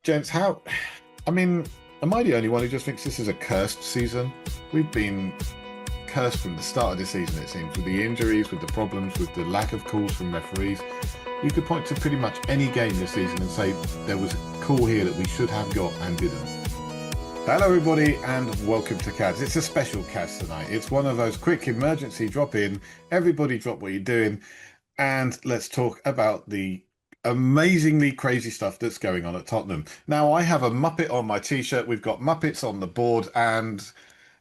Gents, I mean, am I the only one who just thinks this is a cursed season? We've been cursed from the start of the season, it seems, with the injuries, with the problems, with the lack of calls from referees. You could point to pretty much any game this season and say there was a call here that we should have got and didn't. Hello, everybody, and welcome to CADS. It's a special CADS tonight. It's one of those quick emergency drop in. Everybody drop what you're doing, and let's talk about the amazingly crazy stuff that's going on at Tottenham. Now, I have a Muppet on my t-shirt. We've got Muppets on the board, and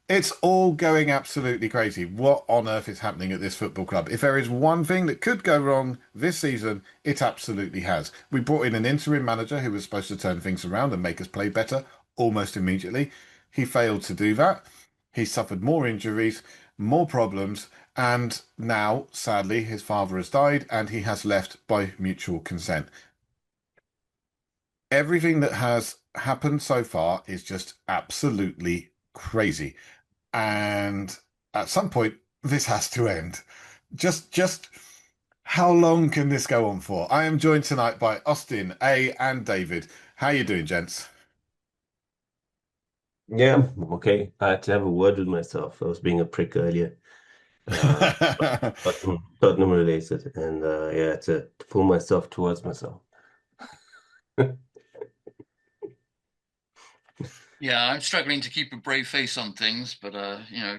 it's all going absolutely crazy. What on earth is happening at this football club? If there is one thing that could go wrong this season, it absolutely has. We brought in an interim manager who was supposed to turn things around and make us play better almost immediately. He failed to do that. He suffered more injuries, more problems, and now, sadly, his father has died and he has left by mutual consent. Everything that has happened so far is just absolutely crazy. And at some point, this has to end. Just how long can this go on for? I am joined tonight by Austin, A, and David. How you doing, gents? Yeah, okay. I had to have a word with myself. I was being a prick earlier. Uh, Tottenham related, and yeah, I had to pull myself towards myself. Yeah, I'm struggling to keep a brave face on things, but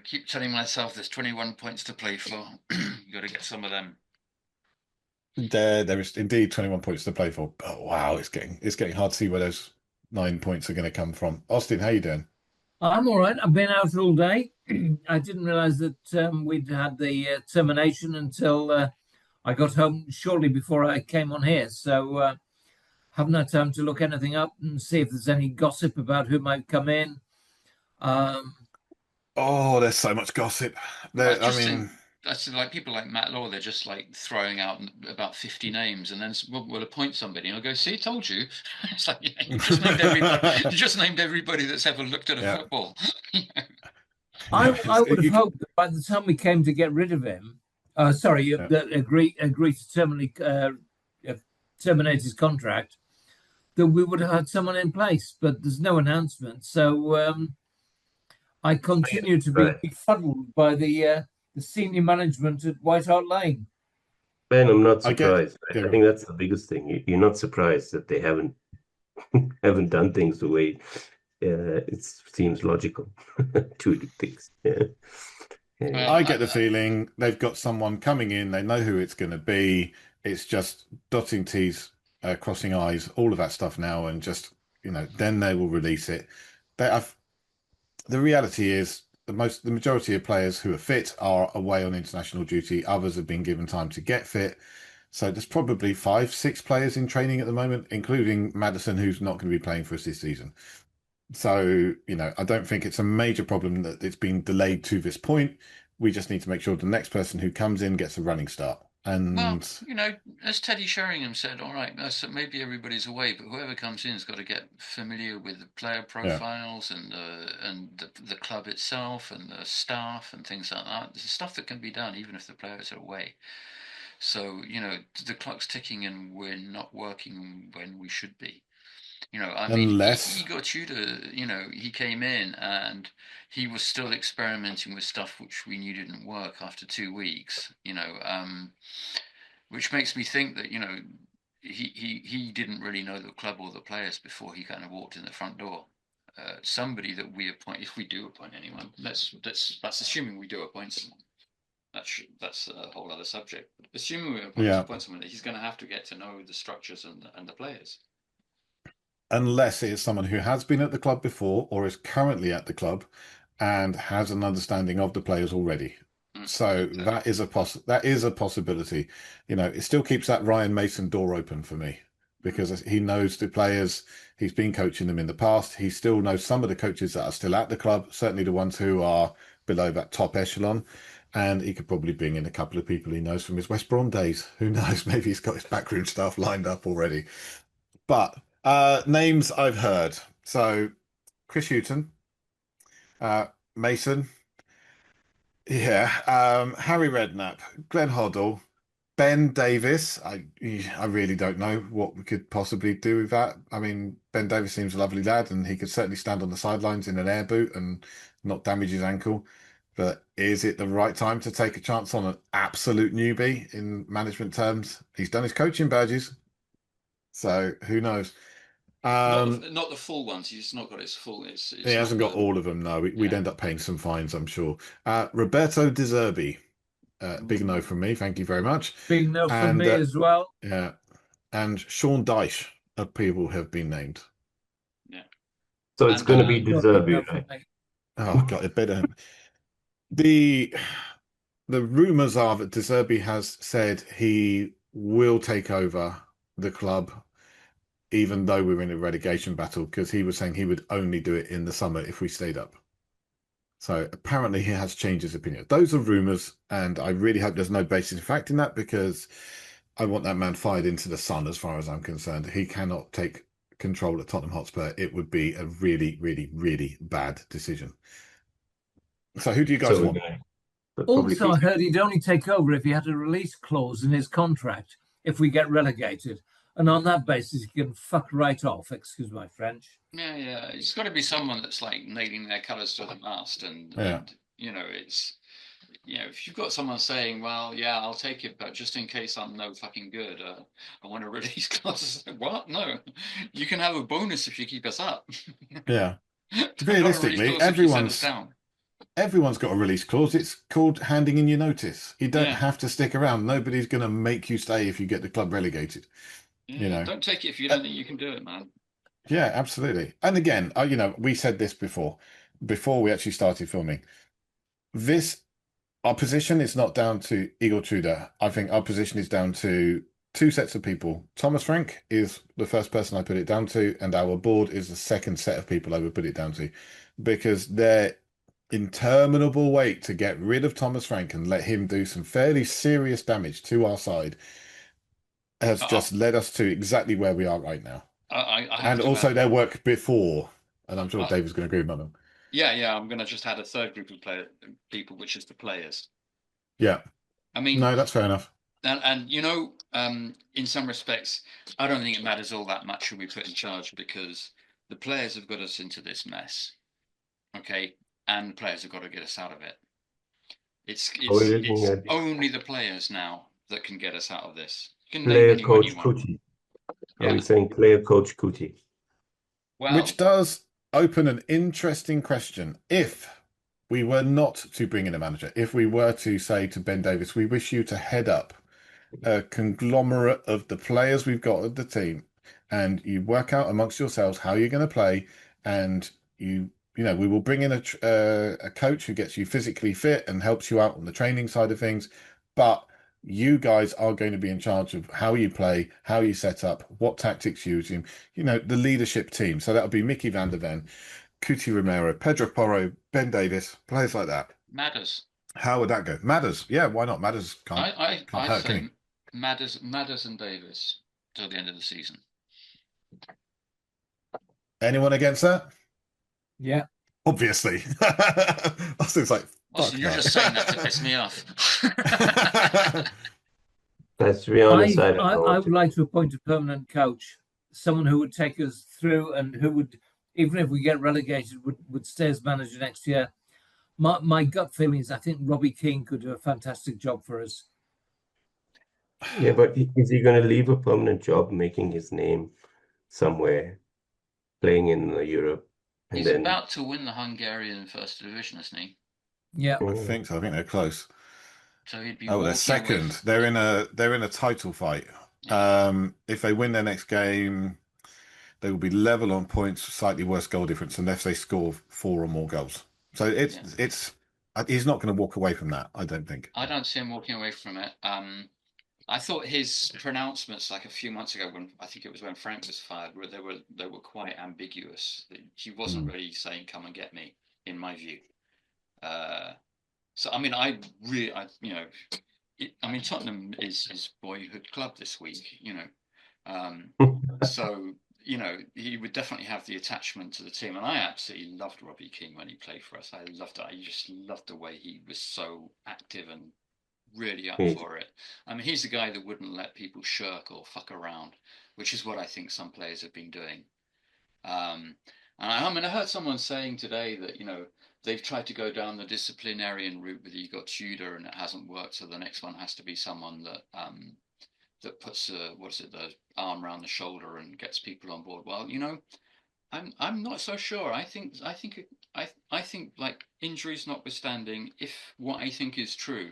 keep telling myself there's 21 points to play for. You got to get some of them. There is indeed 21 points to play for. But wow, it's getting hard to see where those 9 points are going to come from. Austin, how you doing? I'm all right. I've been out all day. I didn't realize that we'd had the termination until I got home shortly before I came on here. So haven't had time to look anything up and see if there's any gossip about who might come in. Um, Oh, there's so much gossip. I I just think mean, that's like people like Matt Law. They're just like throwing out about 50 names, and then we'll appoint somebody, and I'll go, "See, told you." It's like, yeah, you just named everybody. You just named everybody that's ever looked at a yeah, football. I would have hoped that by the time we came to get rid of him, sorry, yeah. that agree to terminate his contract, that we would have had someone in place. But there's no announcement, so. I continue to be Right. befuddled by the senior management at White Hart Lane. Man, I'm not I get, surprised. Right? yeah, I go on. think that's the biggest thing. You're not surprised that they haven't done things the way it seems logical to do things. Yeah. Yeah. Well, I get the feeling they've got someone coming in. They know who it's going to be. It's just dotting T's, crossing I's, all of that stuff now, and just then they will release it. They have The reality is the majority of players who are fit are away on international duty. Others have been given time to get fit. So there's probably five, six players in training at the moment, including Madison, who's not going to be playing for us this season. So, I don't think it's a major problem that it's been delayed to this point. We just need to make sure the next person who comes in gets a running start. Well, And as Teddy Sheringham said, all right, so maybe everybody's away, but whoever comes in has got to get familiar with the player yeah, profiles and the club itself and the staff and things like that. There's stuff that can be done even if the players are away. So, the clock's ticking and we're not working when we should be. I mean, unless, Igor Tudor, he came in and he was still experimenting with stuff which we knew didn't work after 2 weeks, which makes me think that, he didn't really know the club or the players before he kind of walked in the front door. Somebody that we appoint, if we do appoint anyone, that's assuming we do appoint someone. That's a whole other subject. Assuming we yeah, appoint someone, he's going to have to get to know the structures and the players. unless it's someone who has been at the club before or is currently at the club and has an understanding of the players already. So Exactly. that is a possibility. It still keeps that Ryan Mason door open for me Mm. because he knows the players. He's been coaching them in the past. He still knows some of the coaches that are still at the club, certainly the ones who are below that top echelon. And he could probably bring in a couple of people he knows from his West Brom days. Who knows? Maybe he's got his backroom staff lined up already. But names I've heard. So Chris Hughton, Mason, yeah, Harry Redknapp, Glenn Hoddle, Ben Davis, I really don't know what we could possibly do with that. I mean, Ben Davis seems a lovely lad, and he could certainly stand on the sidelines in an air boot and not damage his ankle. But is it the right time to take a chance on an absolute newbie in management terms? He's done his coaching badges, so who knows? Not the full ones. He's not got his full. It's He hasn't got all of them. No, we'd end up paying some fines, I'm sure. Roberto De Zerbi, big no from me. Thank you very much. Big no from And me as well. yeah, and Sean Dyche of people have been named. Yeah. So it's going to be Big no deserving, from right? me. Oh God, it better. The rumors are that De Zerbi has said he will take over the club, even though we're in a relegation battle, because he was saying he would only do it in the summer if we stayed up. So apparently he has changed his opinion. Those are rumors, and I really hope there's no basis in fact in that, because I want that man fired into the sun as far as I'm concerned. He cannot take control at Tottenham Hotspur. It would be a really, really, really bad decision. So who do you guys So want? probably Also, I heard he'd only take over if he had a release clause in his contract if we get relegated. And on that basis, he can fuck right off, excuse my French. Yeah. It's got to be someone that's like nailing their colours to the mast, and you know, it's if you've got someone saying, "Well, yeah, I'll take it, but just in case I'm no fucking good, I want to release clauses." What? No, you can have a bonus if you keep us up. Yeah. Not a Realistically, release clause if you send us down. everyone's got a release clause. It's called handing in your notice. You don't Yeah. have to stick around. Nobody's going to make you stay if you get the club relegated. Yeah, don't take it if you don't think you can do it, man. Yeah, absolutely. And again, we said this before we actually started filming. Our position is not down to Igor Tudor. I think our position is down to two sets of people. Thomas Frank is the first person I put it down to, and our board is the second set of people I would put it down to, because their interminable wait to get rid of Thomas Frank and let him do some fairly serious damage to our side has just led us to exactly where we are right now. And also their work before, and I'm sure David's going to agree with them. Yeah, I'm going to just add a third group of people, which is the players. Yeah. I mean, no, that's fair enough. And in some respects, I don't think it matters all that much who we put in charge, because the players have got us into this mess. Okay, and the players have got to get us out of it. It's only the players now that can get us out of this. You can player name coach anyone you want. Kuti. Are we saying player coach Kuti? Well, which does open an interesting question. If we were not to bring in a manager, if we were to say to Ben Davis, we wish you to head up a conglomerate of the players we've got at the team, and you work out amongst yourselves how you're going to play, and we will bring in a coach who gets you physically fit and helps you out on the training side of things, but you guys are going to be in charge of how you play, how you set up, what tactics you use, the leadership team. So that would be Mickey van der Ven, Cuti Romero, Pedro Porro, Ben Davis, players like that. Matters. How would that go? Matters. Yeah, why not? Matters can't hurt, say Matters and Davis till the end of the season. Anyone against that? Yeah. Obviously. Austin's like, Austin, you're just saying that to piss me off. Let's be honest. I would like to appoint a permanent coach, someone who would take us through and who would, even if we get relegated, would stay as manager next year. My gut feeling is I think Robbie Keane could do a fantastic job for us. Yeah, but is he going to leave a permanent job making his name somewhere, playing in Europe? And He's then about to win the Hungarian First Division, isn't he? Yeah, I think so. I think they're close. So he'd be. They're second. They're in a title fight. Yeah. If they win their next game, they will be level on points, slightly worse goal difference unless they score 4 or more goals. So he's not going to walk away from that, I don't think. I don't see him walking away from it. I thought his pronouncements, like a few months ago, when I think it was when Frank was fired, where they were quite ambiguous. He wasn't really saying "come and get me," in my view. So I mean, Tottenham is his boyhood club this week, so he would definitely have the attachment to the team, and I absolutely loved Robbie Keane when he played for us. I just loved the way he was so active and really up Hmm. for it. I mean, he's the guy that wouldn't let people shirk or fuck around, which is what I think some players have been doing. And I mean, I heard someone saying today that, you know, they've tried to go down the disciplinarian route with Igor Tudor and it hasn't worked. So the next one has to be someone that that puts the arm around the shoulder and gets people on board. Well, you know, I'm not so sure. I think like injuries notwithstanding, if what I think is true,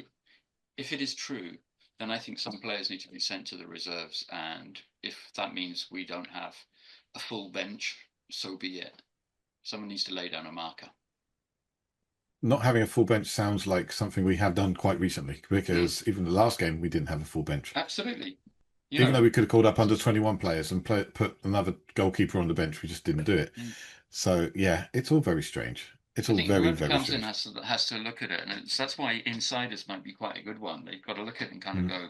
if it is true, then I think some players need to be sent to the reserves, and if that means we don't have a full bench, so be it. Someone needs to lay down a marker. Not having a full bench sounds like something we have done quite recently, because even the last game we didn't have a full bench. Absolutely. You Even know, though we could have called up under 21 players and put another goalkeeper on the bench, we just didn't do it. So yeah, it's all very strange. It's I all think very, whoever very comes in strange. has to look at it, and that's why insiders might be quite a good one. They've got to look at it and kind of Mm. go,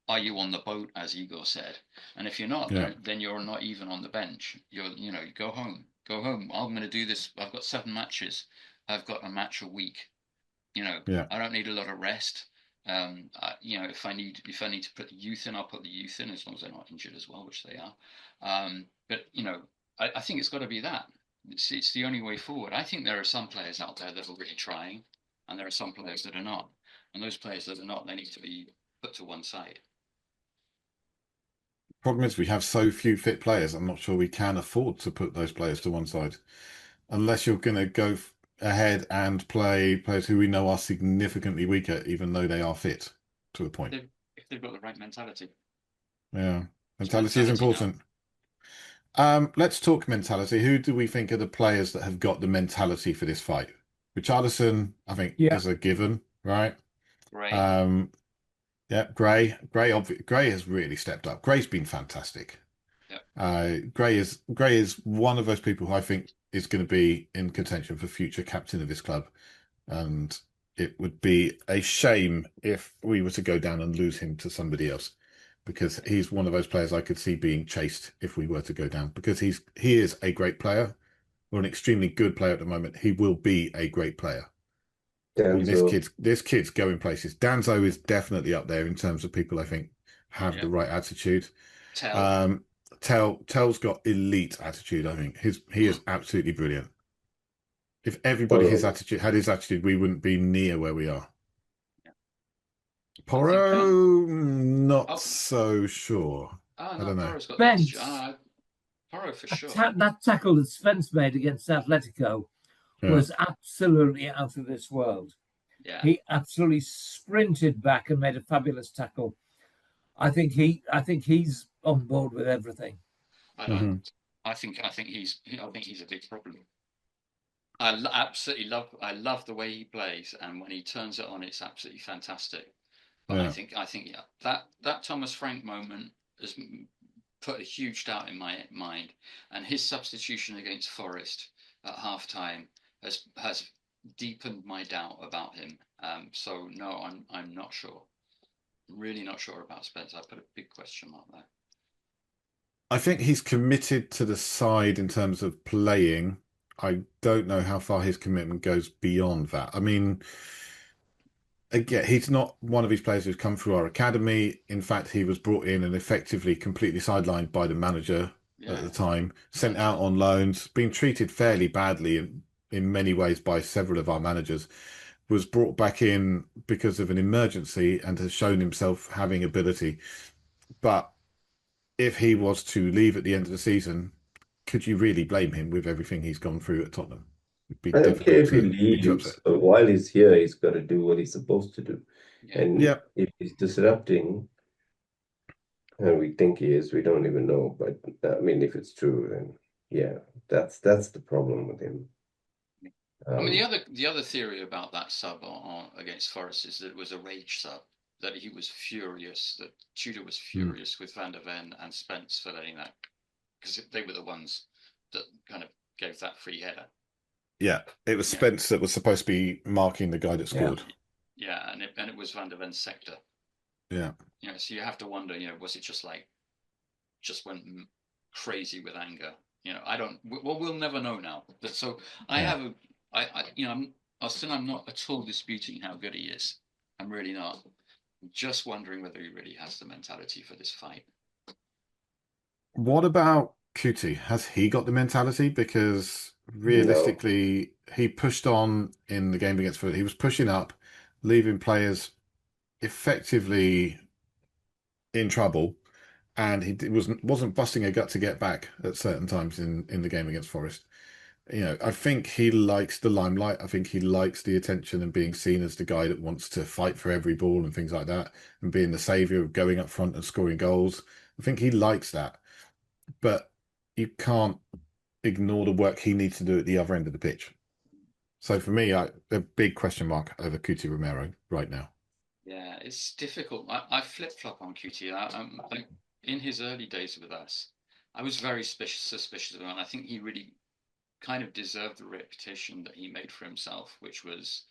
"Are you on the boat?" As Igor said, and if you're not, Yeah. then you're not even on the bench. You know, go home, go home. I'm going to do this. I've got 7 matches. I've got a match a week. You know, Yeah. I don't need a lot of rest. You know, if I need to put the youth in, I'll put the youth in as long as they're not injured as well, which they are. But you know, I think it's got to be that. It's the only way forward. I think there are some players out there that are really trying, and there are some players that are not. And those players that are not, they need to be put to one side. Problem is, we have so few fit players. I'm not sure we can afford to put those players to one side, unless you're going to go ahead and play players who we know are significantly weaker, even though they are fit to a point. If they've got the right mentality. Yeah, It's mentality is mentality now. important. Let's talk mentality. Who do we think are the players that have got the mentality for this fight? Richarlison, I think, Yeah. is a given, right? Great. Yeah, Gray has really stepped up. Gray's been fantastic. Gray is one of those people who I think is going to be in contention for future captain of this club, and it would be a shame if we were to go down and lose him to somebody else, because he's one of those players I could see being chased if we were to go down, because he is a great player, or an extremely good player at the moment. He will be a great player. I mean, Danzo, this kid's going places. Danzo is definitely up there in terms of people I think have the right attitude. Tell. Tell's got elite attitude. I think he is absolutely brilliant. If everybody Porro, had his attitude, we wouldn't be near where we are. Yeah. Porro, not Oh, so sure. I no, don't know. Porro's got the attitude. Spence, Porro for sure. that tackle that Spence made against Atletico Yeah. was absolutely out of this world. Yeah. He absolutely sprinted back and made a fabulous tackle. I think he's on board with everything. I don't. I think he's a big problem. Absolutely I love the way he plays, and when he turns it on, it's absolutely fantastic. But Yeah. I think yeah, that Thomas Frank moment has put a huge doubt in my mind, and his substitution against Forest at halftime has deepened my doubt about him. So no, I'm not sure. Really not sure about Spence. I put a big question mark there. I think he's committed to the side in terms of playing. I don't know how far his commitment goes beyond that. I mean, again, he's not one of these players who's come through our academy. In fact, he was brought in and effectively completely sidelined by the manager at the time, sent out on loans, been treated fairly badly in many ways by several of our managers, was brought back in because of an emergency and has shown himself having ability. But if he was to leave at the end of the season, could you really blame him with everything he's gone through at Tottenham? It'd be I don't care difficult if he to be too upset. leaves, but while he's here, he's got to do what he's supposed to do. Yeah. And Yeah. if he's disrupting, and we think he is, we don't even know. But I mean, if it's true, then yeah, that's the problem with him. I mean, the other theory about that sub against Forest is that it was a rage sub, that he was furious, that Tudor was furious with Van der Ven and Spence for letting that, because they were the ones that kind of gave that free header. Yeah, it was Spence that was supposed to be marking the guy that scored. Yeah, and it was Van der Ven's sector. Yeah. You know, so you have to wonder, you know, was it just went crazy with anger? You know, I don't. Well, we'll never know now. But so I have you know, I'm not at all disputing how good he is. I'm really not. Just wondering whether he really has the mentality for this fight. What about Kuti? Has he got the mentality? Because No. realistically, he pushed on in the game against Fulham. He was pushing up, leaving players effectively in trouble, and wasn't busting a gut to get back at certain times in the game against Forest. I think he likes the limelight. I think he likes the attention and being seen as the guy that wants to fight for every ball and things like that, and being the savior of going up front and scoring goals. I think he likes that, but you can't ignore the work he needs to do at the other end of the pitch. So for me, a big question mark over Cuti Romero right now. Yeah, it's difficult. I flip-flop on QT. Like in his early days with us, I was very suspicious of him, and I think he really kind of deserved the reputation that he made for himself, which was,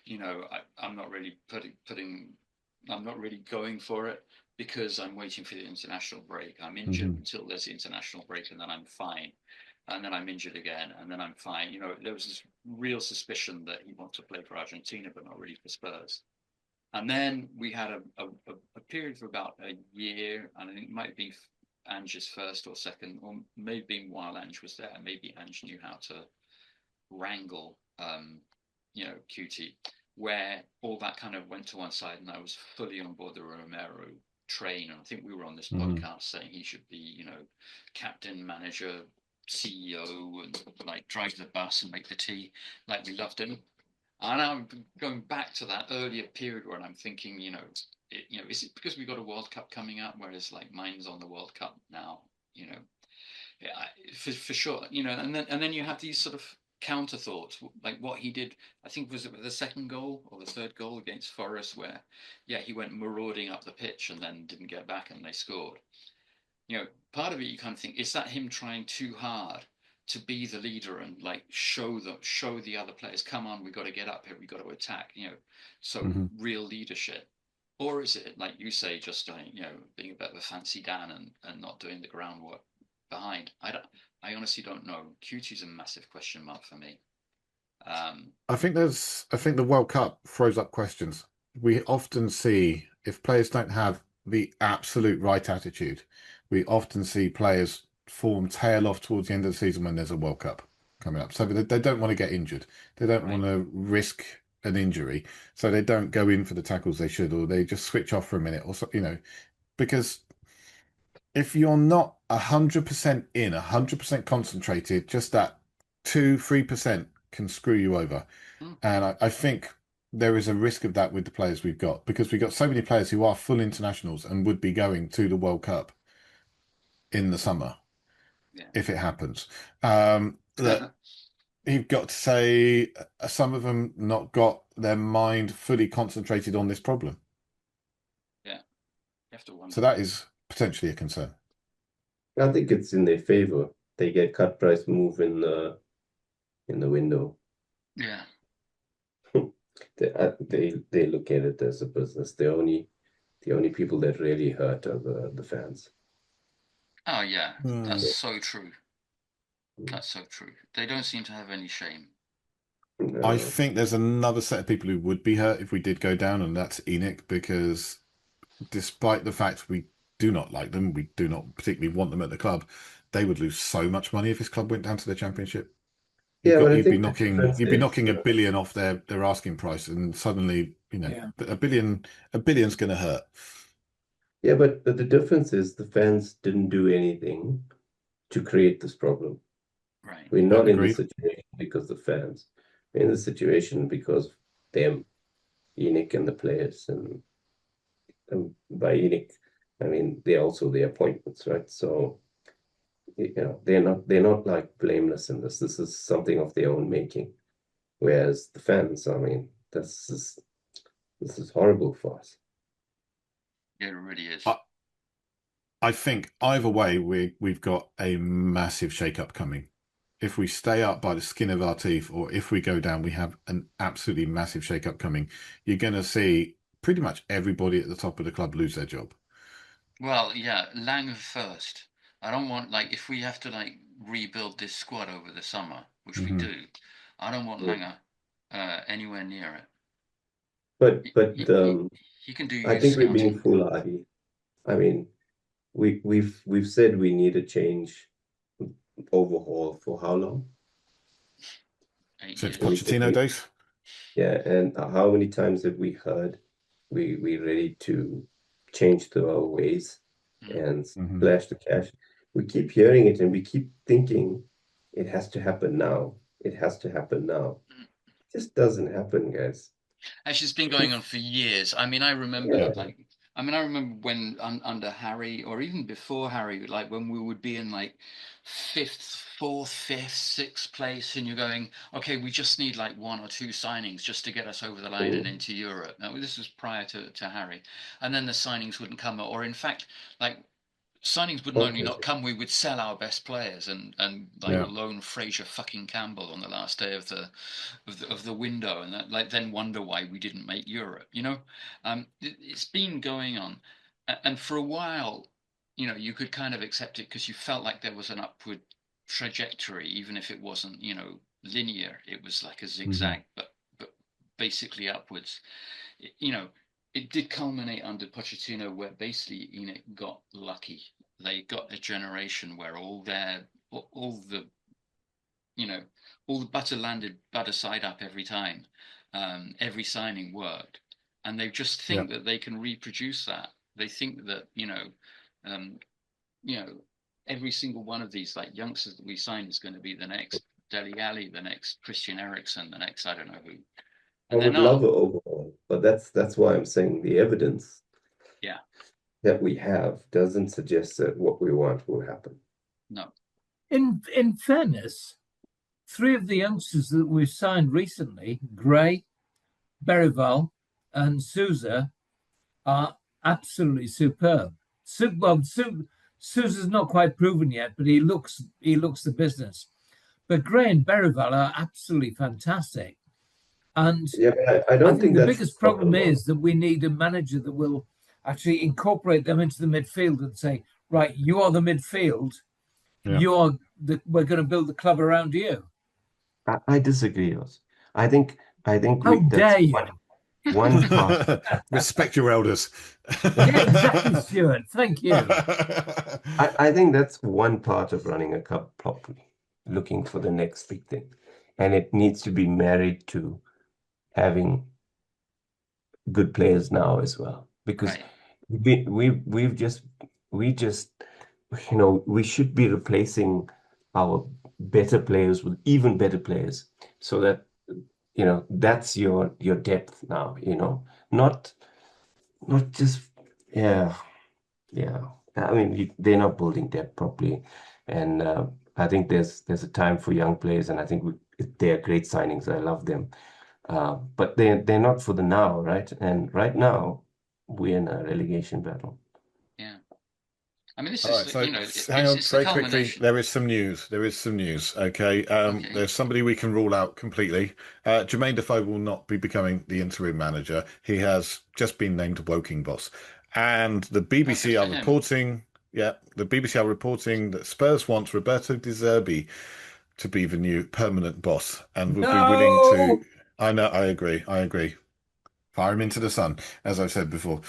I'm not really I'm not really going for it because I'm waiting for the international break. I'm injured until there's the international break, and then I'm fine. And then I'm injured again, and then I'm fine. There was this real suspicion that he wanted to play for Argentina, but not really for Spurs. And then we had a period for about a year, and I think it might be Ange's first or second, or maybe while Ange was there, maybe Ange knew how to wrangle, QT, where all that kind of went to one side, and I was fully on board the Romero train. And I think we were on this podcast saying he should be, captain, manager, CEO, and like drive the bus and make the tea, like we loved him. And I'm going back to that earlier period where I'm thinking, is it because we got a World Cup coming up, whereas like mine's on the World Cup now, yeah, for sure, and then you have these sort of counter thoughts, like what he did. I think was it the second goal or the third goal against Forest, where he went marauding up the pitch and then didn't get back and they scored. Part of it you kind of think, is that him trying too hard to be the leader and like show the other players, come on, we got to get up here, we got to attack, so real leadership? Or is it like you say, just being a bit of a fancy Dan and not doing the groundwork behind? I honestly don't know. QT's a massive question mark for me. I think the World Cup throws up questions. We often see if players don't have the absolute right attitude, we often see players tail off towards the end of the season when there's a World Cup coming up. So they don't want to get injured. They don't want to risk an injury. So they don't go in for the tackles they should, or they just switch off for a minute or so, because if you're not 100% in, 100% concentrated, just that 2-3% can screw you over. And I think there is a risk of that with the players we've got, because we've got so many players who are full internationals and would be going to the World Cup in the summer if it happens. That you've got to say some of them not got their mind fully concentrated on this problem. Yeah, you have to wonder. So that is potentially a concern. I think it's in their favor. They get cut price move in the window. Yeah. They look at it as a business. The only people that really hurt are the fans. Oh yeah, that's so true. That's so true. They don't seem to have any shame. I think there's another set of people who would be hurt if we did go down, and that's ENIC, because despite the fact we do not like them, we do not particularly want them at the club, they would lose so much money if his club went down to the Championship. You'd be knocking $1 billion off their asking price, and suddenly, $1 billion's going to hurt. Yeah, but the difference is the fans didn't do anything to create this problem. Right. We're not in this situation because the fans. We're in the situation because of them, ENIC and the players, and by ENIC, I mean they're also the appointments, right? So they're not like blameless in this. This is something of their own making. Whereas the fans, I mean, this is horrible for us. Yeah, it really is. I think either way, we've got a massive shake-up coming. If we stay up by the skin of our teeth, or if we go down, we have an absolutely massive shake-up coming. You're going to see pretty much everybody at the top of the club lose their job. Well, yeah, Langer first. I don't want, like, if we have to like rebuild this squad over the summer, which we do, I don't want Langer anywhere near it. But he can do I youth think we're being scouting. foolhardy. I mean, we've said we need a change, overhaul for how long? 8 Since years. And we said Pochettino days. yeah, and how many times have we heard we ready to change to our ways and Mhm. splash the cash? We keep hearing it and we keep thinking it has to happen now. It has to happen now. It just doesn't happen, guys. Actually, it's been going on for years. I mean, I remember, Yeah. I remember when under Harry, or even before Harry, like when we would be in like fourth, fifth, sixth place, and you're going, okay, we just need like 1 or 2 signings just to get us over the line and into Europe. Now, this was prior to Harry, and then the signings wouldn't come, or in fact, like signings wouldn't only not come, we would sell our best players and like Yeah. loan Fraser fucking Campbell on the last day of the window, and that, like, then wonder why we didn't make Europe. It's been going on, and for a while, you could kind of accept it because you felt like there was an upward trajectory, even if it wasn't, linear. It was like a zigzag, but basically upwards. It did culminate under Pochettino, where basically got lucky. They got a generation where all the butter landed butter side up every time. Every signing worked, and they just think that they can reproduce that. They think that um, every single one of these like youngsters that we sign is going to be the next Dele Alli, the next Christian Eriksen, the next I don't know who. I And they're would love not. it overall, but that's why I'm saying the evidence that we have doesn't suggest that what we want will happen. No. In fairness, 3 of the youngsters that we've signed recently, Gray, Berrival, and Souza, are absolutely superb. Souza's not quite proven yet, but he looks the business. But Gray and Berrival are absolutely fantastic. And Yeah, but I I don't think think the that's biggest problem is that we need a manager that will actually incorporate them into the midfield and say, right, you are the midfield. Yeah. We're going to build the club around you. I disagree. I think How that's dare you? one part. Respect your elders. Yeah, exactly, Stuart. Thank you. I think that's one part of running a club properly, looking for the next big thing. And it needs to be married to having good players now as well. Because Right. we just we should be replacing our better players with even better players, so that that's your depth now, not just yeah. I mean, they're not building depth properly, and I think there's a time for young players, and I think they are great signings. I love them, but they're not for the now, right? And right now we're in a relegation battle. Yeah. I mean, this All right, is, so hang on it's the very quickly. culmination. There is some news. Okay. Okay. There's somebody we can rule out completely. Jermaine Defoe will not be becoming the interim manager. He has just been named Woking boss. And the BBC for are him. reporting, the BBC are reporting that Spurs wants Roberto De Zerbi to be the new permanent boss and would be willing to. I know, I agree. Fire him into the sun, as I've said before.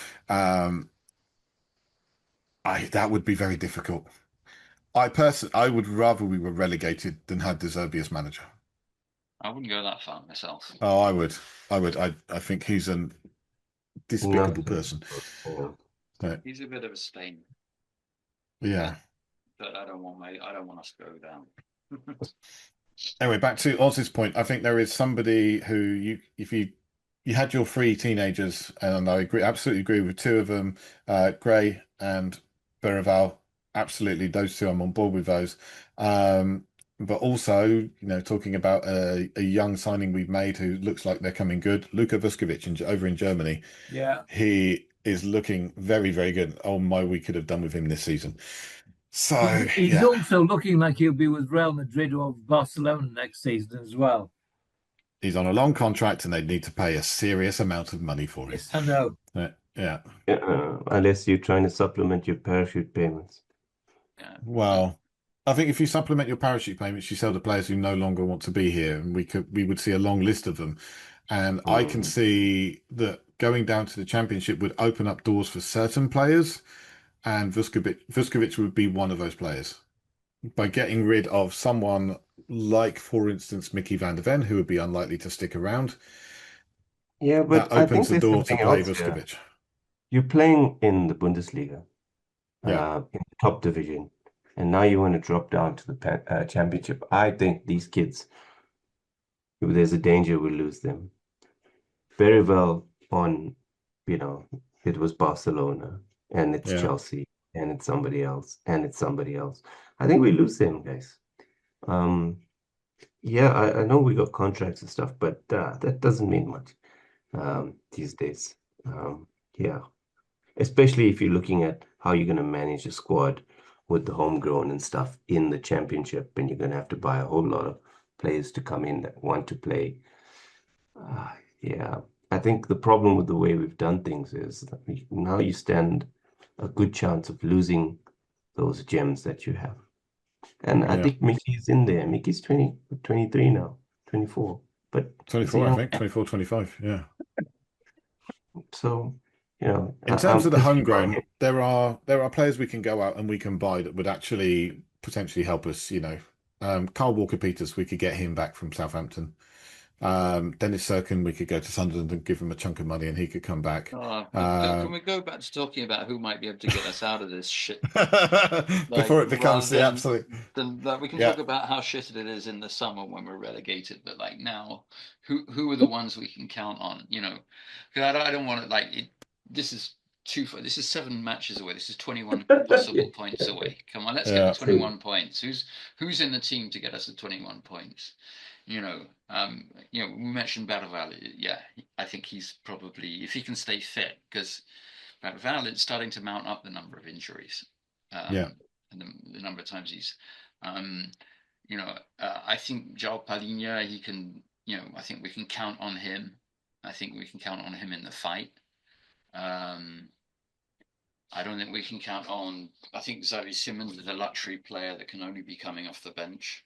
That would be very difficult. I would rather we were relegated than had De Zerbi as manager. I wouldn't go that far myself. Oh, I would. I think he's a despicable person. He's a bit of a stain. Yeah. But I don't want us to go down. Anyway, back to Oz's point. I think there is somebody who if you had your 3 teenagers, and I absolutely agree with 2 of them, Gray and Berrival. Absolutely, those 2, I'm on board with those. But also, talking about a young signing we've made who looks like they're coming good, Luka Vuskovic over in Germany. Yeah, he is looking very, very good. Oh my, we could have done with him this season. So he's also looking like he'll be with Real Madrid or Barcelona next season as well. He's on a long contract, and they need to pay a serious amount of money for him. Yes, I know. Yeah. Unless you're trying to supplement your parachute payments. Yeah. Well, I think if you supplement your parachute payments, you sell the players who no longer want to be here, and we would see a long list of them. And I can see that going down to the Championship would open up doors for certain players, and Vuskovic would be one of those players. By getting rid of someone like, for instance, Mickey van der Ven, who would be unlikely to stick around, Yeah, that but I think opens the there's door to something play else here. Vuskovic. You're playing in the Bundesliga, Yeah, in the top division, and now you want to drop down to the Championship. I think these kids, there's a danger we lose them. Very well on, it was Barcelona, and it's yeah, Chelsea, and it's somebody else, and it's somebody else. I think we lose them, guys. Yeah, I know we got contracts and stuff, but that doesn't mean much these days. Yeah, especially if you're looking at how you're going to manage a squad with the homegrown and stuff in the Championship, and you're going to have to buy a whole lot of players to come in that want to play. Yeah, I think the problem with the way we've done things is that now you stand a good chance of losing those gems that you have. And I yeah. think Mickey's in there. Mickey's 23 now, 24. But he's a 24, I young think. man. 24, 25. Yeah. So, In terms of the because people are homegrown, there are players we can go out and we can buy that would actually potentially help us. Carl Walker-Peters, we could get him back from Southampton. Dennis Serkin, we could go to Sunderland and give him a chunk of money and he could come back. Can we go back to talking about who might be able to get us out of this shit? Before it becomes rather the absolute. Then we can Yeah. talk about how shit it is in the summer when we're relegated, but like now, who are the ones we can count on? Because I don't want to this is this is 7 matches away. This is 21 possible points away. Come on, let's get Yeah. to 21 points. Who's in the team to get us to 21 points? We mentioned Bergwijn. Yeah, I think he's probably, if he can stay fit, because Bergwijn is starting to mount up the number of injuries. Yeah. And the number of times he's, I think João Palhinha, he can, I think we can count on him. I think we can count on him in the fight. I don't think we can count on, I think Xavi Simons is a luxury player that can only be coming off the bench.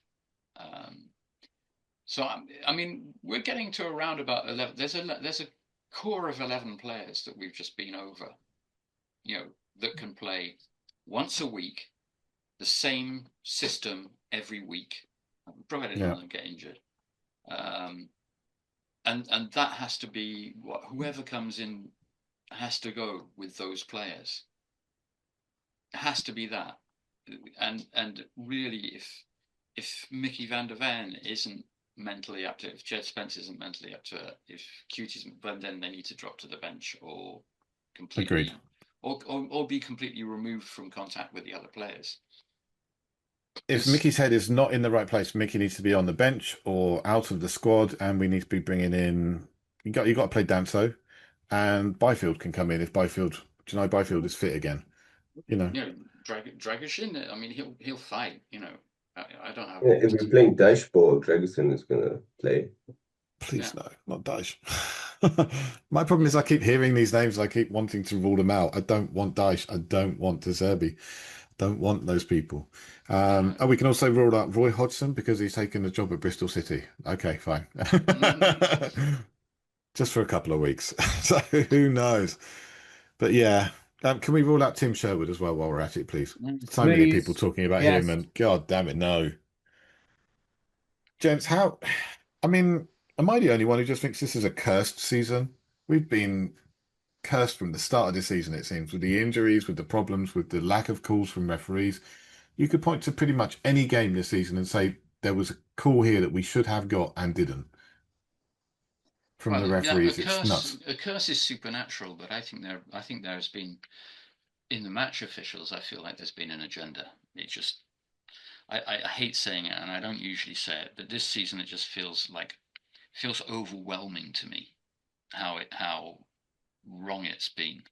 So, I mean, we're getting to around about 11. There's a core of 11 players that we've just been over, that can play once a week, the same system every week, provided none of them get injured. And that has to be whoever comes in has to go with those players. It has to be that. And really, if Mickey van der Ven isn't mentally up to it, if Jed Spence isn't mentally up to it, if Cutie's, but then they need to drop to the bench or completely, Agreed. or be completely removed from contact with the other players. If Mickey's head is not in the right place, Mickey needs to be on the bench or out of the squad, and we need to be bringing in. You got to play Danso, and Byfield can come in if Byfield is fit again. Dragoshin. I mean, he'll fight. I don't have. If we're playing dashboard, Dragusin is gonna play. Please no, not Daesh. My problem is I keep hearing these names. I keep wanting to rule them out. I don't want Daesh. I don't want De Zerbi. Don't want those people. We can also rule out Roy Hodgson because he's taken a job at Bristol City. Okay, fine. Just for a couple of weeks. So who knows? But yeah. Can we rule out Tim Sherwood as well while we're at it, please? So many people talking about him, and God damn it, no. Gents, am I the only one who just thinks this is a cursed season? We've been cursed from the start of the season, it seems, with the injuries, with the problems, with the lack of calls from referees. You could point to pretty much any game this season and say there was a call here that we should have got and didn't. From the referees, it's nuts. A curse is supernatural, but I think there's been, in the match officials, I feel like there's been an agenda. It just, I hate saying it, and I don't usually say it, but this season it just feels overwhelming to me how wrong it's been.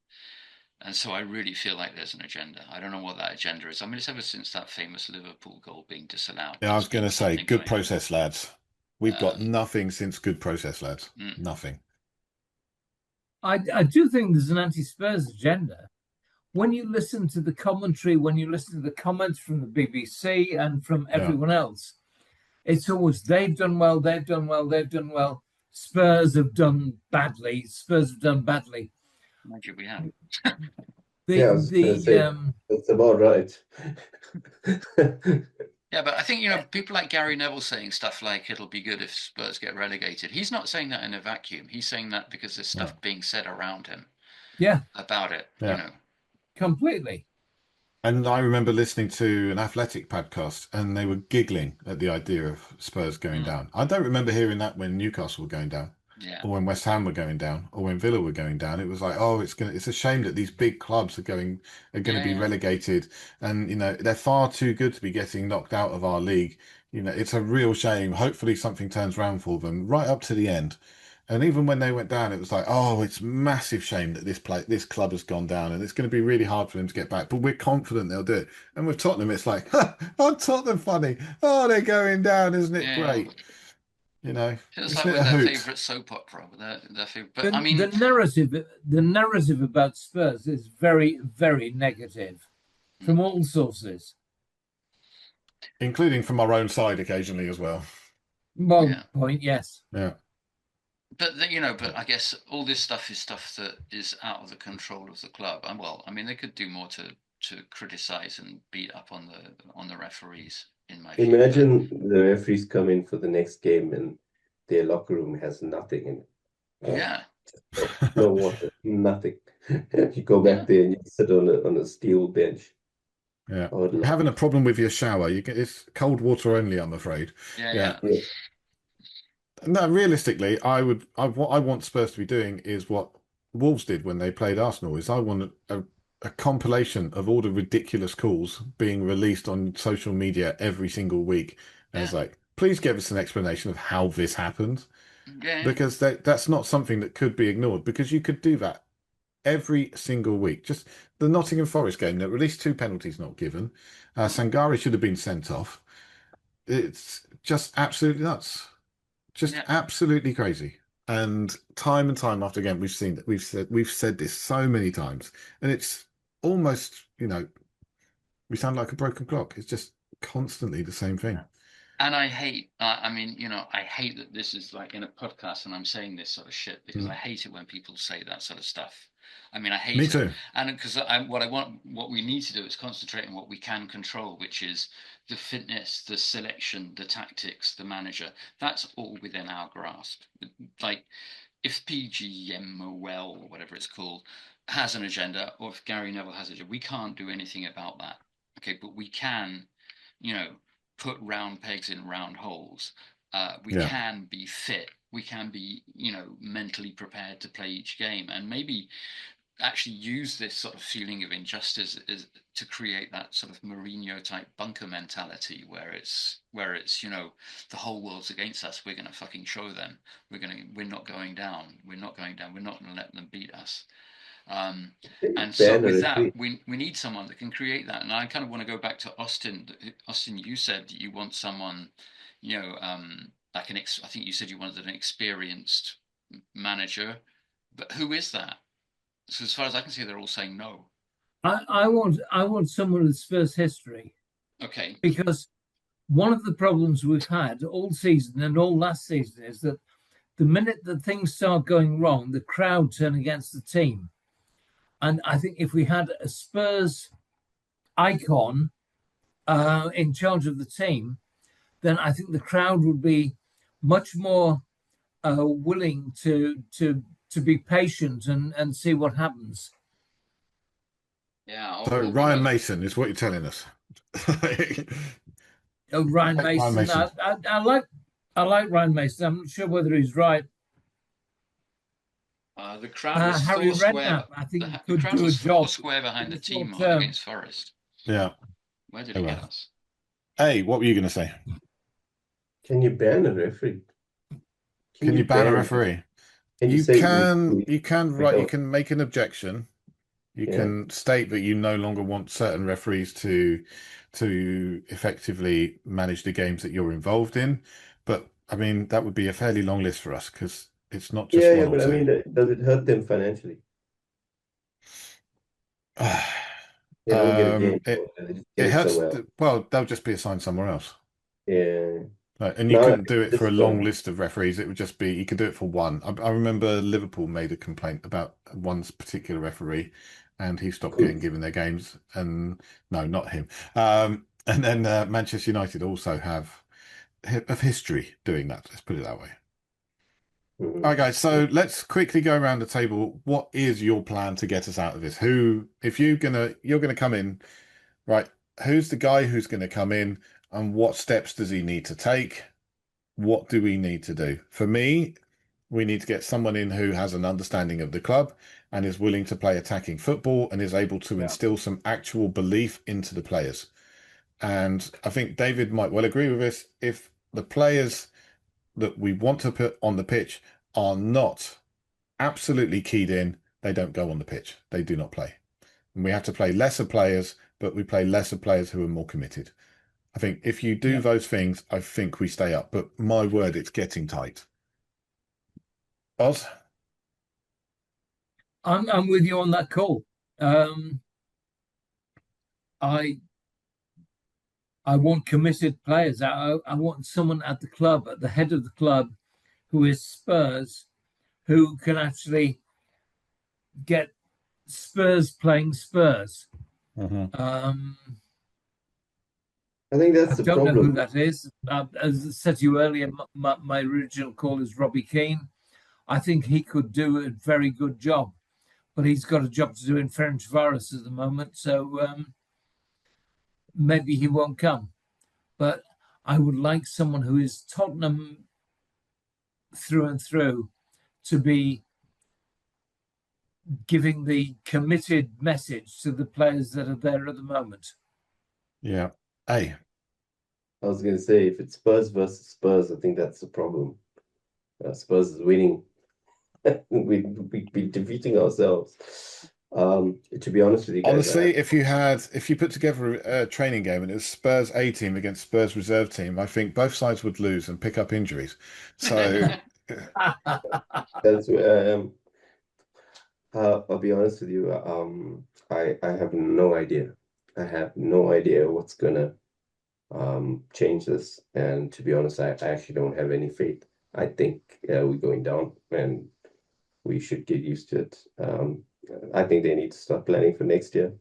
And so I really feel like there's an agenda. I don't know what that agenda is. I mean, it's ever since that famous Liverpool goal being disallowed. Yeah, I was going to say, good process, lads. We've got nothing since good process, lads. Nothing. I do think there's an anti-Spurs agenda. When you listen to the commentary, when you listen to the comments from the BBC and from everyone else, it's always they've done well, they've done well, they've done well. Spurs have done badly. Spurs have done badly. Mind you, we have. Yeah, I was gonna say that's about right. Yeah, but I think, you know, people like Gary Neville saying stuff like it'll be good if Spurs get relegated. He's not saying that in a vacuum. He's saying that because there's stuff being said around him Yeah, about it, Yeah. you know. completely. And I remember listening to an athletic podcast and they were giggling at the idea of Spurs going down. I don't remember hearing that when Newcastle were going down, Yeah. or when West Ham were going down, or when Villa were going down. It was like, oh, it's a shame that these big clubs are going to be relegated, and you know they're far too good to be getting knocked out of our league. You know, it's a real shame. Hopefully something turns around for them right up to the end. And even when they went down, it was like, oh, it's massive shame that this club has gone down, and it's going to be really hard for them to get back. But we're confident they'll do it. And with Tottenham, it's like, aren't Tottenham funny? Oh, they're going down, isn't it great? You know, Feels isn't like it we're a their hoot? favourite soap opera. Their favorite. But I mean, the narrative about Spurs is very, very negative from all sources. Including from our own side occasionally as well. Well, point, yes. Yeah. But you know, but I guess all this stuff is stuff that is out of the control of the club. And well, I mean, they could do more to criticize and beat up on the referees. In my view, Imagine the referees come in for the next game and their locker room has nothing in it. yeah, No water, nothing. You go back there and you sit on a steel bench. Yeah, having a problem with your shower. It's cold water only, I'm afraid. yeah. No, realistically, what I want Spurs to be doing is what Wolves did when they played Arsenal. Is I want a compilation of all the ridiculous calls being released on social media every single week. And it's like, please give us an explanation of how this happened, because that's not something that could be ignored. Because you could do that every single week. Just the Nottingham Forest game, that released 2 penalties not given. Sangare should have been sent off. It's just absolutely nuts. Just absolutely crazy. And time after again, we've said this so many times, and it's almost, you know, we sound like a broken clock. It's just constantly the same thing. And I hate, I mean, you know, I hate that this is like in a podcast and I'm saying this sort of shit because I hate it when people say that sort of stuff. I mean, I hate it. Me too. And because what we need to do is concentrate on what we can control, which is the fitness, the selection, the tactics, the manager. That's all within our grasp. Like if PGMOL or whatever it's called has an agenda, or if Gary Neville has an agenda, we can't do anything about that. Okay, but we can, you know, put round pegs in round holes. We can be fit. We can be, you know, mentally prepared to play each game, and maybe actually use this sort of feeling of injustice to create that sort of Mourinho type bunker mentality where it's you know, the whole world's against us. We're going to fucking show them. We're not going down. We're not going to let them beat us. And so with that, we need someone that can create that. And I kind of want to go back to Austen. Austen, you said that you want someone, you know, like I think you said you wanted an experienced manager, but who is that? So as far as I can see, they're all saying no. I want someone with Spurs history. Okay. Because one of the problems we've had all season and all last season is that the minute that things start going wrong, the crowd turn against the team. And I think if we had a Spurs icon in charge of the team, then I think the crowd would be much more willing to be patient and see what happens. Yeah. So Ryan Mason is what you're telling us. Oh, Ryan Mason. I like Ryan Mason. I'm not sure whether he's right. The crowd was Harry four square. Redknapp, I think, The crowd was four square behind the team against Forest. Yeah. Where did it get us? Hey, what were you going to say? Can you ban a referee? Can you ban a referee? You can make an objection. You can state that you no longer want certain referees to effectively manage the games that you're involved in. But I mean, that would be a fairly long list for us because it's not just one or but two. I mean, does it hurt them financially? They don't get a game. It has well, they'll just be assigned somewhere else. Yeah. No, and you Now, couldn't do it for a long list of referees. It would just be you could do it for one. I remember Liverpool made a complaint about one particular referee, and he stopped getting given their games. And no, not him. And then Manchester United also have of history doing that. Let's put it that way. All right, guys. So let's quickly go around the table. What is your plan to get us out of this? Who, if you're gonna come in, right? Who's the guy who's going to come in, and what steps does he need to take? What do we need to do? For me, we need to get someone in who has an understanding of the club and is willing to play attacking football and is able to instill some actual belief into the players. And I think David might well agree with this. If the players that we want to put on the pitch are not absolutely keyed in, they don't go on the pitch. They do not play. And we have to play lesser players, but we play lesser players who are more committed. I think if you do those things, I think we stay up. But my word, it's getting tight. Oz? I'm with you on that call. I want committed players. I want someone at the club, at the head of the club, who is Spurs, who can actually get Spurs playing Spurs. I think I that's the don't know who problem. that is. As I said to you earlier, my original call is Robbie Keane. I think he could do a very good job, but he's got a job to do in Ferencváros at the moment, so maybe he won't come. But I would like someone who is Tottenham through and through to be giving the committed message to the players that are there at the moment. Yeah. Hey. I was going to say, if it's Spurs versus Spurs, I think that's the problem. Spurs is winning. We'd be defeating ourselves. To be honest with you guys, Honestly, if you put together a training game and it was Spurs A team against Spurs reserve team, I think both sides would lose and pick up injuries. So that's where I am. I'll be honest with you. I have no idea. I have no idea what's gonna change this. And to be honest, I actually don't have any faith. I think we're going down, and we should get used to it. I think they need to start planning for next year.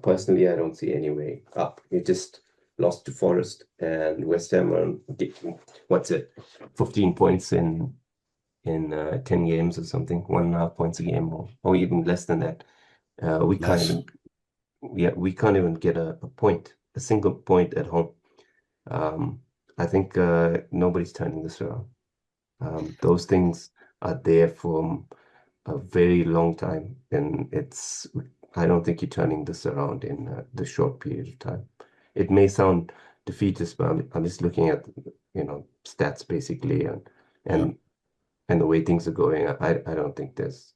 Personally, I don't see any way up. We just lost to Forest, and West Ham are getting, what's it, 15 points in 10 games or something, 1.5 points a game, or even less than that. We can't even get a point, a single point at home. I think nobody's turning this around. Those things are there for a very long time, and I don't think you're turning this around in the short period of time. It may sound defeatist, but I'm just looking at stats basically, and the way things are going. I don't think there's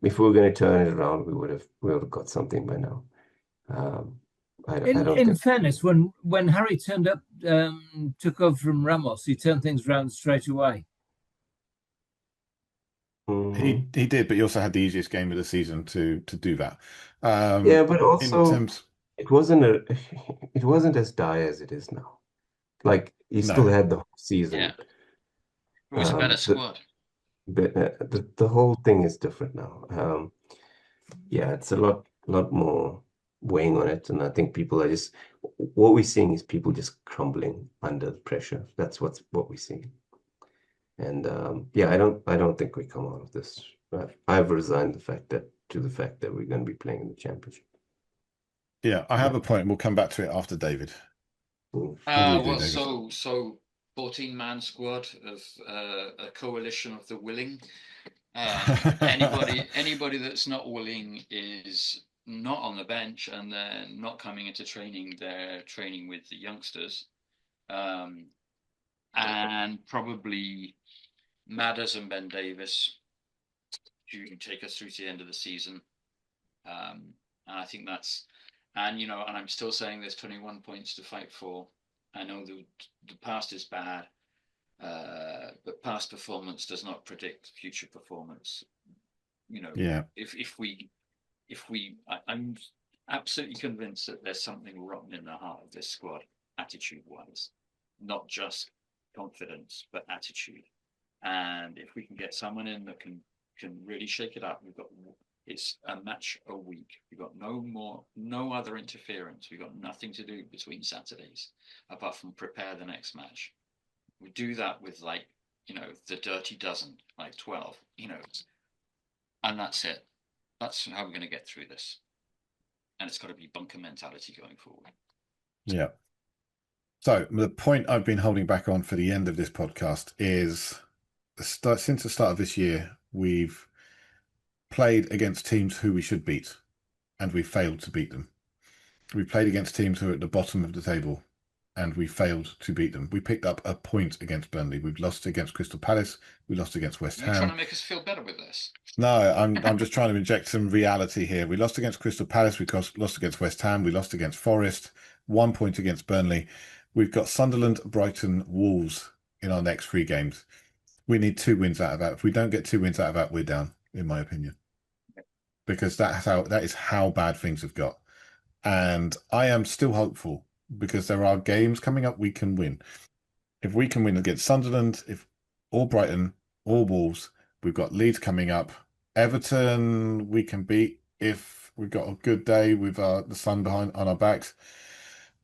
if we were going to turn it around, we would have got something by now. I don't In think. fairness, when Harry turned up, took over from Ramos, he turned things around straight away. he did, but he also had the easiest game of the season to do that. Yeah, but also in terms, it wasn't as dire as it is now. Like he still had the whole season. Yeah. It was a better squad. The whole thing is different now. Yeah, it's a lot more weighing on it, and I think people are just what we're seeing is people just crumbling under the pressure. That's what we're seeing. And yeah, I don't think we come out of this. I've resigned the fact that we're going to be playing in the championship. yeah, I have a point, and we'll come back to it after David. Mm. Well, so 14-man squad of a coalition of the willing. Anybody that's not willing is not on the bench, and they're not coming into training. They're training with the youngsters, and probably Madders and Ben Davis to take us through to the end of the season. And I think that's, and I'm still saying there's 21 points to fight for. I know the past is bad, but past performance does not predict future performance. Yeah. I'm absolutely convinced that there's something rotten in the heart of this squad, attitude-wise. not just confidence, but attitude. And if we can get someone in that can really shake it up, it's a match a week. We've got no other interference. We've got nothing to do between Saturdays apart from prepare the next match. We do that with the dirty dozen, 12, and that's it. That's how we're going to get through this. And it's got to be bunker mentality going forward. Yeah. So the point I've been holding back on for the end of this podcast is since the start of this year, we've played against teams who we should beat, and we failed to beat them. We played against teams who are at the bottom of the table, and we failed to beat them. We picked up a point against Burnley. We've lost against Crystal Palace. We lost against West Ham. You're trying to make us feel better with this. No, I'm just trying to inject some reality here. We lost against Crystal Palace. We lost against West Ham. We lost against Forest. 1 point against Burnley. We've got Sunderland, Brighton, Wolves in our next 3 games. We need 2 wins out of that. If we don't get 2 wins out of that, we're down, in my opinion. Because that is how bad things have got. And I am still hopeful because there are games coming up we can win. If we can win against Sunderland, or Brighton, or Wolves, we've got Leeds coming up. Everton we can beat if we've got a good day with the sun on our backs.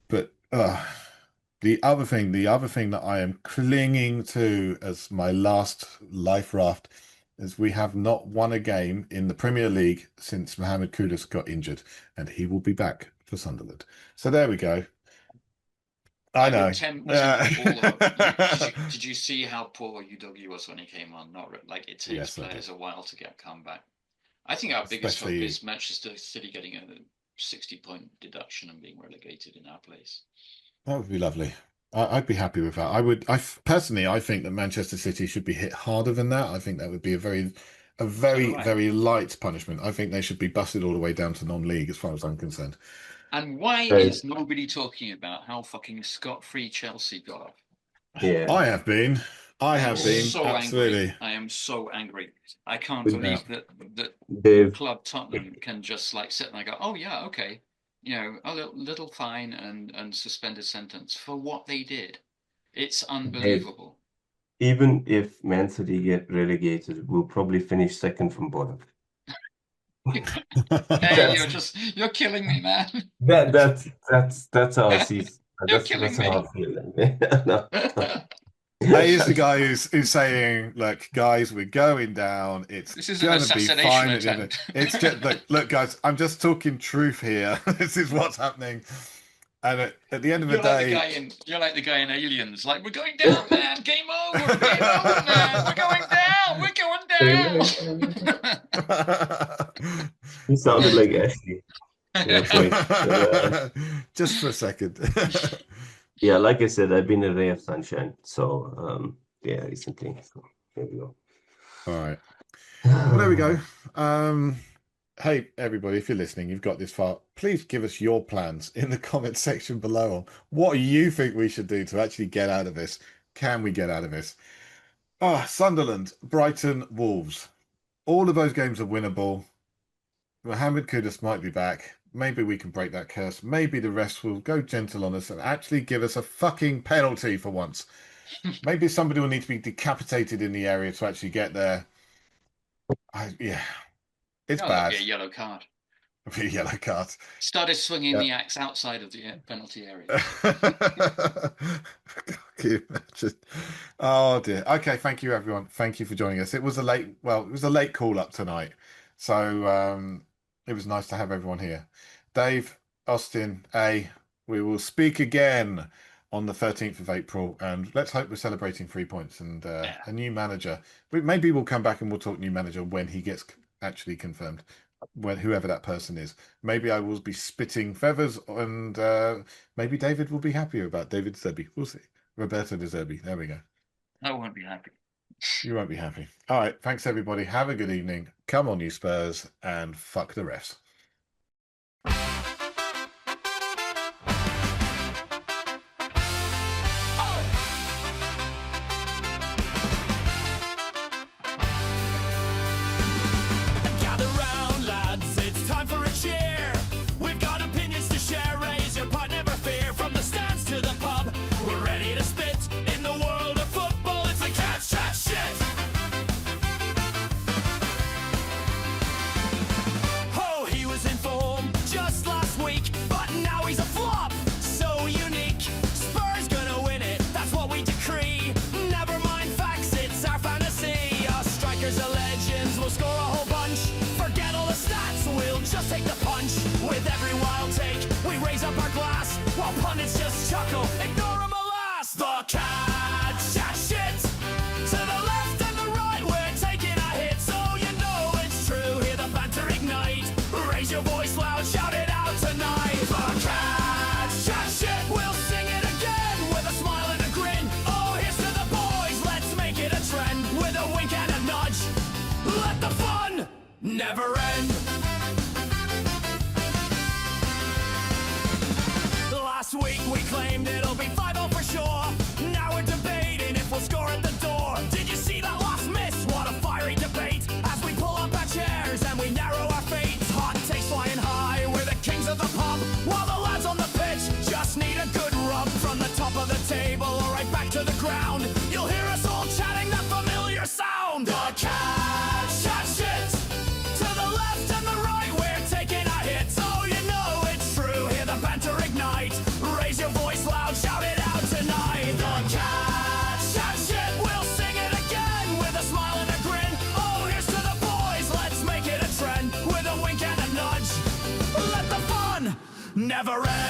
But the other thing that I am clinging to as my last life raft is we have not won a game in the Premier League since Mohamed Kudus got injured, and he will be back for Sunderland. So there we go. I know. Did you see how poor UW was when he came on? It takes players a while to get comeback. I think our biggest hope is Manchester City getting a 60-point deduction and being relegated in our place. That would be lovely. I'd be happy with that. I think that Manchester City should be hit harder than that. I think that would be a very light punishment. I think they should be busted all the way down to non-league as far as I'm concerned. And why is nobody talking about how fucking scot-free Chelsea got off? Yeah, I have been. So absolutely. Angry. I am so angry. I can't believe that club Tottenham can just sit there and go, oh yeah, okay. A little fine and suspended sentence for what they did. It's unbelievable. Even if Man City get relegated, we'll probably finish second from bottom. Hey, you're killing me, man. That's how I see. That's how I feel. No. He is the guy who's saying, "Look, guys, we're going down. This is going to be fine." It's just look, guys. I'm just talking truth here. This is what's happening. And at the end of the day, you're like the guy in Aliens. We're going down, man. Game over. Game over, man. We're going down. We're going down. He sounded like Ashley. Just for a second. Yeah, like I said, I've been a ray of sunshine. So, recently. So there we go. All right. Well, there we go. Hey, everybody, if you're listening, you've got this far, please give us your plans in the comment section below on what you think we should do to actually get out of this. Can we get out of this? Sunderland, Brighton, Wolves. All of those games are winnable. Mohamed Kudus might be back. Maybe we can break that curse. Maybe the rest will go gentle on us and actually give us a fucking penalty for once. Maybe somebody will need to be decapitated in the area to actually get there. It's bad. That'd be a yellow card. A yellow card. Started swinging the axe outside of the penalty area. Can you imagine? Oh dear. Okay, thank you everyone. Thank you for joining us. It was a late call up tonight. So it was nice to have everyone here. Dave, Austen, we will speak again on the 13th of April, and let's hope we're celebrating 3 points and a new manager. Maybe we'll come back and we'll talk new manager when he gets actually confirmed, whoever that person is. Maybe I will be spitting feathers, and maybe David will be happier about David Zerbi. We'll see. Roberto De Zerbi. There we go. I won't be happy. You won't be happy. All right. Thanks, everybody. Have a good evening. Come on, you Spurs, and fuck the refs. Gather round, lads, it's time for a cheer. We've got opinions to share, raise your pot, never fear. From the stands to the pub, we're ready to spit ignore 'em alas. The CADS chat shit. To the left and the right, we're taking a hit, so you know it's true. Hear the banter ignite. Raise your voice loud, shout it out tonight. The CADS chat shit. We'll sing it again with a smile and a grin. Oh, here's to the boys, let's make it a trend. With a wink and a nudge, let the fun never end. Last week we claimed it'll be 5-0 for sure. Now we're debating if we'll score at the door. Did you see that last miss? What a fiery debate. As we pull up our chairs and we narrow our fates. Hot takes flying high, we're the kings of the pub. While the lads on the pitch just need a good rub. From the top of the table or right back to the ground, you'll hear us all chatting that familiar sound. The CADS chat shit. To the left and the right, we're taking a hit, so you know it's true. Hear the banter ignite. Raise your voice loud, shout it out tonight. The CADS chat shit. We'll sing it again with a smile and a grin. Oh, here's to the boys, let's make it a trend. With a wink and a nudge, let the fun never end.